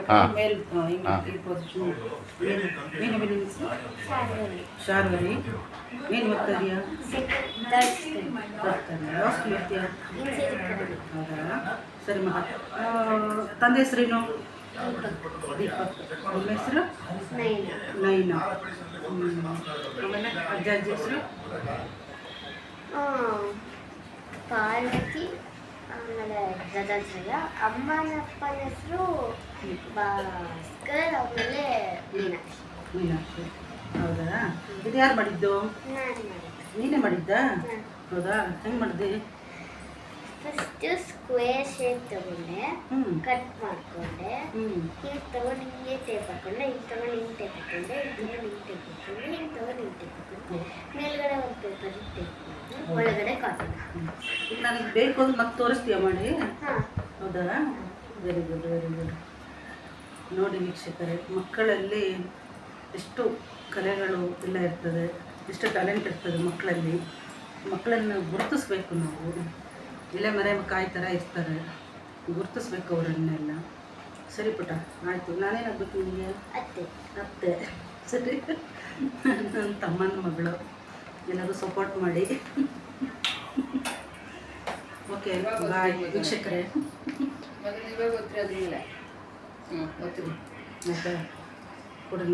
ಹಾಂ ಮೇಲ್ ಹಾಂ ಈ ಪೊಸಿಷನ್. ಏನು ಶಾರ್ವರಿ. ಏನು ಓದ್ತಾ ಇದೆಯಾ? ಲಾಸ್ಟ್ ಓದ್ತೀಯಾ? ಹೌದಾ, ಸರಿ ಮಗ. ತಂದೆ ಹೆಸರೇನು? ದೀಪಕ್. ನಿಮ್ಮ ಹೆಸರು? ನೈನಾ. ಆಮೇಲೆ ಅಜ್ಜ ಅಜ್ಜಿ ಹೆಸರು? ಪಾರ್ವತಿ. ಆಮೇಲೆ ದದಾತ್ರಯ. ಅಮ್ಮನ ಅಪ್ಪನ ಹೆಸರು ಭಾಸ್ಕರ್. ಆಮೇಲೆ ಮೀನಾಕ್ಷಿ. ಮೀನಾಕ್ಷಿ. ಹೌದಾ, ಇದು ಯಾರು ಮಾಡಿದ್ದು? ನಾನು ಮಾಡಿದ್ದೆ. ನೀನೇ ಮಾಡಿದ್ದಾ? ಹೌದಾ, ಹೆಂಗೆ ಮಾಡಿದೆ? ಫಸ್ಟು ಸ್ಕ್ವೇರ್ ಶೇಪ್ ತಗೊಂಡೆ, ಕಟ್ ಮಾಡಿಕೊಂಡೆ. ಹಿಂಗೆ ತಗೊಂಡು ಹಿಂಗೆ ಟೇಪ್ ಹಾಕೊಂಡೆ, ಹಿಂಗೆ ತಗೊಂಡು ಹಿಂಗೆ ಟೇಪ್ ಹಾಕೊಂಡೆ, ಹಿಂಗೆ ತಗೊಂಡು ಹಿಂಗೆ ಟೇಪ್ ಹಾಕೊಂಡೆ, ಹಿಂಗೆ ತಗೊಂಡು ಹಿಂಗೆ ಟೇಪ್ ಹಾಕೊಂಡೆ. ಮೇಲ್ಗಡೆ ಒಂದು ಪೇಪರ್ ಟೇಪ್ ಮಾಡಿ ಒಳಗಡೆ ಕಾಟನ್. ಈಗ ನನಗೆ ಬೇಕು ಅಂದ್ರೆ ಮತ್ತೆ ತೋರಿಸ್ತೀಯ ಮಾಡಿ? ಹಾಂ. ಹೌದಾ, ವೆರಿ ಗುಡ್ ವೆರಿ ಗುಡ್. ನೋಡಿ ವೀಕ್ಷಕರೇ, ಮಕ್ಕಳಲ್ಲಿ ಎಷ್ಟು ಕಲೆಗಳು ಎಲ್ಲ ಇರ್ತದೆ, ಎಷ್ಟು ಟ್ಯಾಲೆಂಟ್ ಇರ್ತದೆ ಮಕ್ಕಳಲ್ಲಿ. ಮಕ್ಕಳನ್ನು ಗುರುತಿಸ್ಬೇಕು ನಾವು. ಎಲೆ ಮರೆ ಕಾಯಿ ಥರ ಇರ್ತಾರೆ, ಗುರುತಿಸ್ಬೇಕು ಅವರನ್ನೆಲ್ಲ. ಸರಿ ಪುಟ, ಆಯಿತು. ನಾನೇನಾಗಬೇಕು ನಿಮಗೆ? ಅತ್ತೆ. ಅತ್ತೆ. ಸರಿ, ನನ್ನ ತಮ್ಮನ ಮಗಳು. ಎಲ್ಲರೂ ಸಪೋರ್ಟ್ ಮಾಡಿ. ಓಕೆ ಬಾಯ್ ವೀಕ್ಷಕರೇ. ಮೊದಲು ಇವಾಗ ಗೊತ್ತಿರೋದ್ರಿಲ್ಲ. ಓದ್ತೀವಿ. ಮತ್ತೆ ಕೊಡಿ.